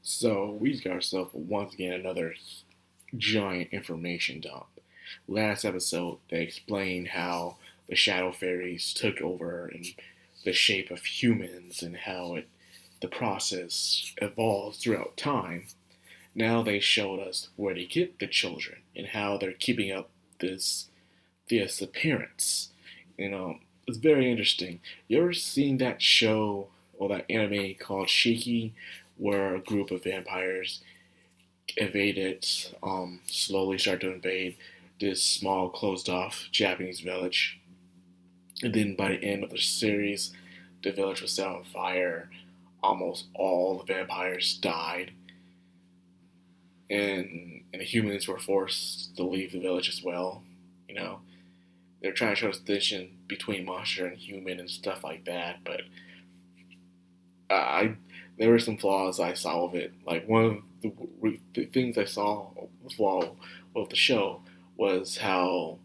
So we got ourselves once again another giant information dump. Last episode, they explained how the shadow fairies took over in the shape of humans and how the process evolves throughout time. Now they showed us where they get the children and how they're keeping up this appearance. It's very interesting. You ever seen that show or that anime called Shiki, where a group of vampires invaded, slowly started to invade this small, closed off Japanese village. And then by the end of the series, the village was set on fire. Almost all the vampires died. And the humans were forced to leave the village as well. You know, they're trying to show distinction between monster and human and stuff like that, but I there were some flaws I saw with it. Like one of the things I saw flaw with the show was how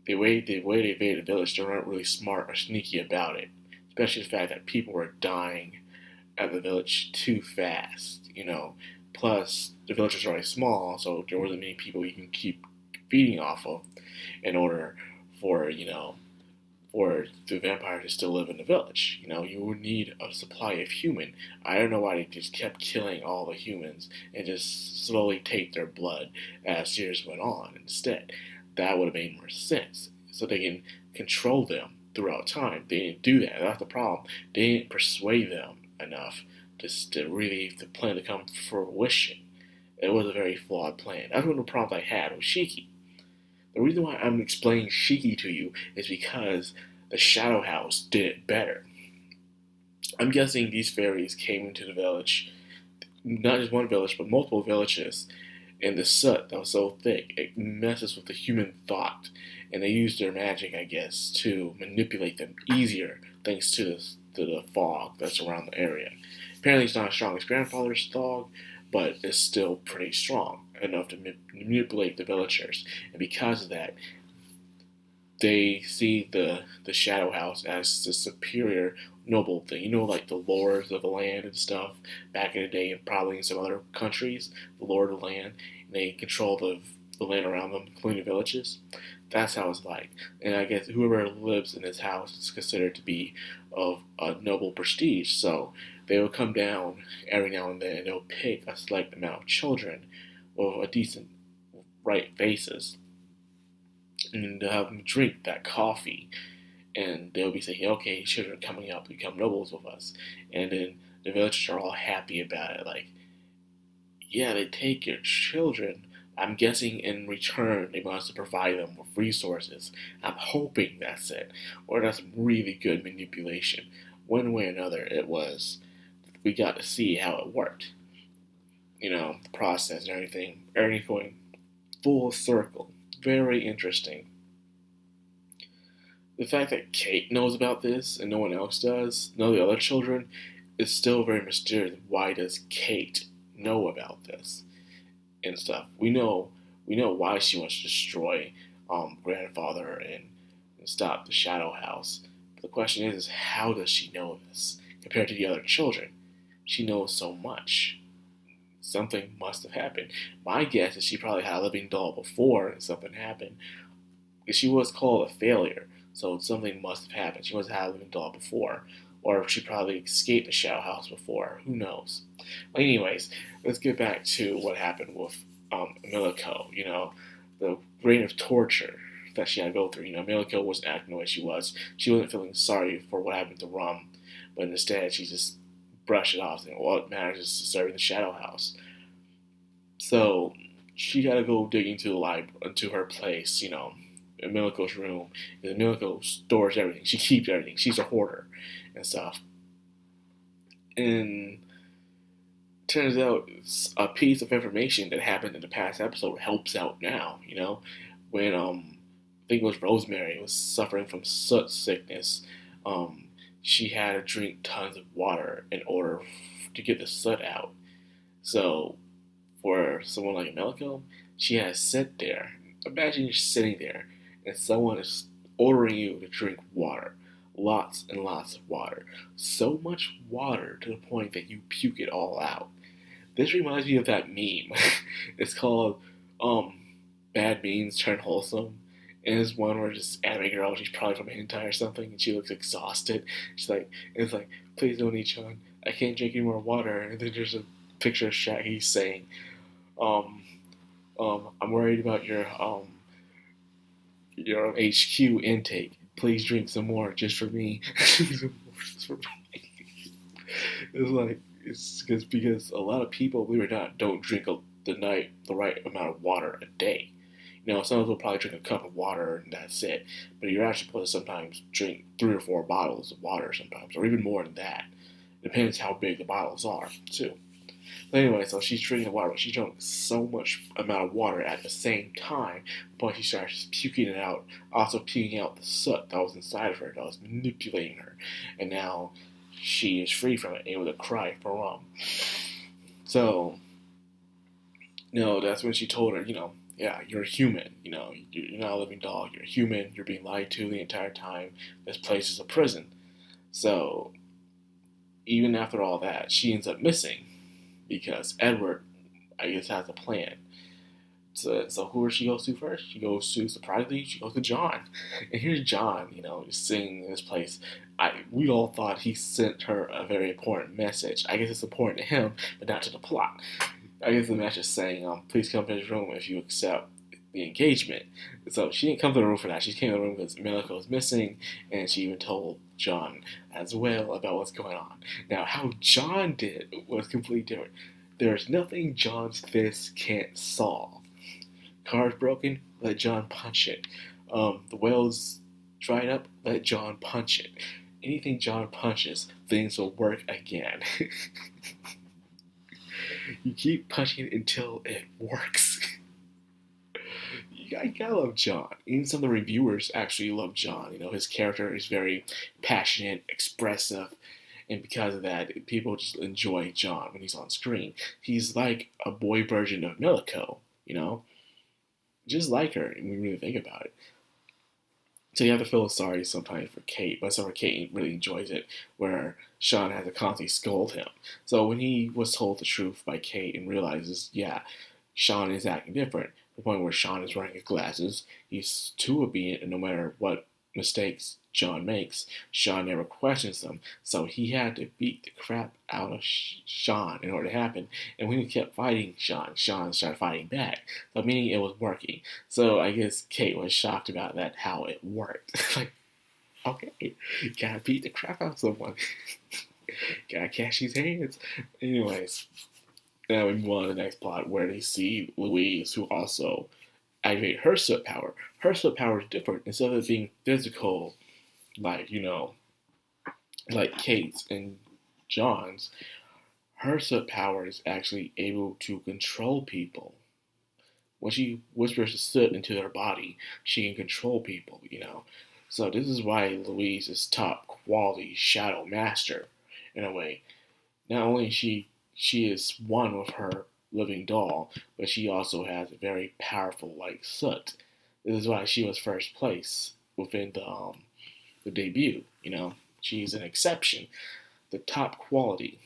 the way they invaded the village, they weren't really smart or sneaky about it. Especially the fact that people were dying at the village too fast. Plus the village was already small, so there wasn't many people you can keep feeding off of in order for for the vampire to still live in the village. You would need a supply of human. I don't know why they just kept killing all the humans and just slowly take their blood as years went on instead. That would have made more sense. So they can control them throughout time. They didn't do that. That's the problem. They didn't persuade them enough to really the plan to come to fruition. It was a very flawed plan. That's one of the problems I had with Shiki. The reason why I'm explaining Shiki to you is because the Shadow House did it better. I'm guessing these fairies came into the village, not just one village, but multiple villages, and the soot that was so thick, it messes with the human thought, and they used their magic, I guess, to manipulate them easier thanks to the fog that's around the area. Apparently it's not as strong as grandfather's fog, but it's still pretty strong enough to manipulate the villagers. And because of that, they see the Shadow House as the superior noble thing. Like the lords of the land and stuff back in the day, and probably in some other countries, the lord of the land, and they control the land around them, including the villages. That's how it's like. And I guess whoever lives in this house is considered to be of a noble prestige. So they will come down every now and then and they'll pick a select amount of children with a decent right faces, and they'll have them drink that coffee, and they'll be saying, okay, children are coming up to become nobles with us. And then the villagers are all happy about it, like, yeah, they take your children. I'm guessing in return they must provide them with resources. I'm hoping that's it, or that's really good manipulation. One way or another, it was. We got to see how it worked. The process and everything going full circle. Very interesting. The fact that Kate knows about this and no one else does, none of the other children, is still very mysterious. Why does Kate know about this and stuff? We know why she wants to destroy grandfather and stop the Shadow House. But the question is how does she know this compared to the other children? She knows so much. Something must have happened. My guess is she probably had a living doll before and something happened. Because she was called a failure, so something must have happened. She must have had a living doll before. Or she probably escaped the Shadow House before. Who knows? But anyways, let's get back to what happened with Miliko. The reign of torture that she had to go through. Miliko wasn't acting the way she was. She wasn't feeling sorry for what happened to Rum. But instead, she just brushed it off, saying, well, it matters is serving the Shadow House. So she got to go dig into her place, in Miliko's room. And Miliko stores everything. She keeps everything. She's a hoarder and stuff. And turns out a piece of information that happened in the past episode helps out now. When I think it was Rosemary was suffering from soot sickness. She had to drink tons of water in order to get the soot out. So, for someone like Meliko, she had to sit there. Imagine you're sitting there and someone is ordering you to drink water. lots and lots of water. So much water to the point that you puke it all out. This reminds me of that meme. It's called Bad Memes Turn Wholesome. And it's one where this anime girl, she's probably from hentai or something, and she looks exhausted. She's like, it's like, please don't eat Chan. I can't drink any more water. And then there's a picture of Shaggy saying, um, I'm worried about your HQ intake. Please drink some more just for me. It's like it's because a lot of people, believe it or not, don't drink the right amount of water a day. You know, some people probably drink a cup of water and that's it. But you're actually supposed to sometimes drink 3 or 4 bottles of water sometimes, or even more than that. Depends how big the bottles are too. But anyway, so she's drinking water, but she drank so much amount of water at the same time, but she starts puking it out, also puking out the soot that was inside of her, that was manipulating her. And now she is free from it, able to cry for So, that's when she told her, yeah, you're a human, you're not a living dog, you're a human, you're being lied to the entire time, this place is a prison. So, even after all that, she ends up missing, because Edward, I guess, has a plan. So who does she go to first? She goes to, surprisingly, John. And here's John, just sitting in this place. We all thought he sent her a very important message. I guess it's important to him, but not to the plot. I guess the message is saying, please come to his room if you accept the engagement. So she didn't come to the room for that. She came to the room because Milako was missing, and she even told John as well about what's going on. Now, how John did was completely different. There's nothing John's fist can't solve. Car's broken, let John punch it. The well's dried up, let John punch it. Anything John punches, things will work again. You keep punching it until it works. I gotta love John. Even some of the reviewers actually love John. His character is very passionate, expressive, and because of that, people just enjoy John when he's on screen. He's like a boy version of Milako, just like her, when we really think about it. So you have to feel sorry sometimes for Kate, but some of Kate really enjoys it, where Sean has to constantly scold him. So when he was told the truth by Kate and realizes, yeah, Sean is acting different, the point where Sean is wearing his glasses, he's too obedient, and no matter what mistakes John makes, Sean never questions them. So he had to beat the crap out of Sean in order to happen. And when he kept fighting Sean started fighting back. So meaning it was working. So I guess Kate was shocked about that, how it worked. Like, okay, gotta beat the crap out of someone. Gotta catch his hands. Anyways, now we move on to the next plot where they see Louise, who also activate her soot power. Her soot power is different. Instead of it being physical, like, like Kate's and John's, her soot power is actually able to control people. When she whispers the soot into their body, she can control people, So this is why Louise is top quality shadow master, in a way. Not only she is one with her living doll, but she also has a very powerful like soot. This is why she was first place within the debut. She's an exception, the top quality.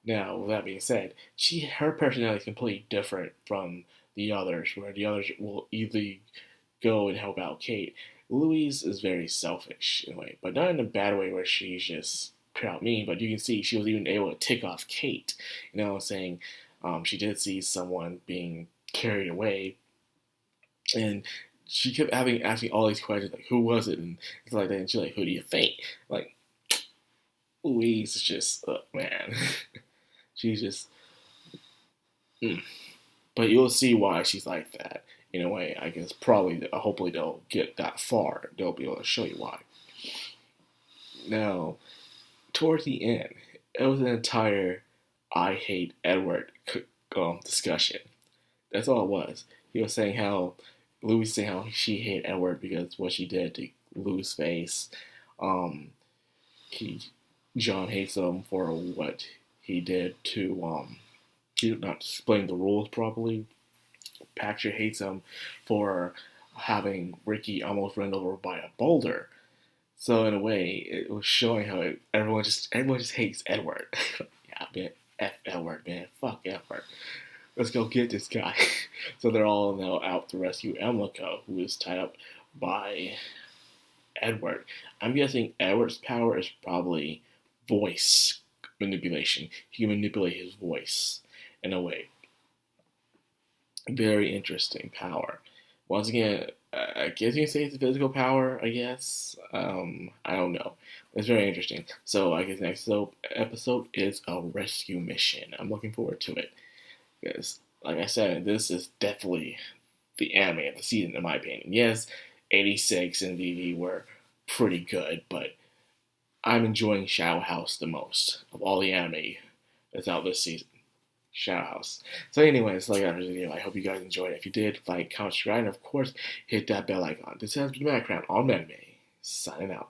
Now, with that being said, her personality is completely different from the others, where the others will either go and help out Kate. Louise is very selfish in a way, but not in a bad way where she's just proud mean, but you can see she was even able to tick off Kate, saying she did see someone being carried away, and she kept asking all these questions, like, who was it, and stuff like that, and she's like, who do you think? Like, Louise is just, man, she's just, But you'll see why she's like that, in a way. I guess probably, hopefully they'll get that far, they'll be able to show you why. Now, towards the end, it was an entire I hate Edward discussion. That's all it was. He was saying how, Louis saying how she hated Edward because what she did to Louis' face. John hates him for what he did to, he did not explain the rules properly. Patricia hates him for having Ricky almost run over by a boulder. So in a way, it was showing how everyone just hates Edward. Yeah, man, F Edward, man, fuck Edward. Let's go get this guy. So they're all now out to rescue Emlico, who is tied up by Edward. I'm guessing Edward's power is probably voice manipulation. He can manipulate his voice in a way. Very interesting power. Once again, I guess you can say it's a physical power, I guess. I don't know. It's very interesting. So I guess next episode is a rescue mission. I'm looking forward to it. Because, like I said, this is definitely the anime of the season, in my opinion. Yes, 86 and VV were pretty good, but I'm enjoying Shadow House the most of all the anime that's out this season. Shadow House. So anyways, like that video. I hope you guys enjoyed it. If you did, like, comment, subscribe, and of course, hit that bell icon. This has been Madcrown on Anime, signing out.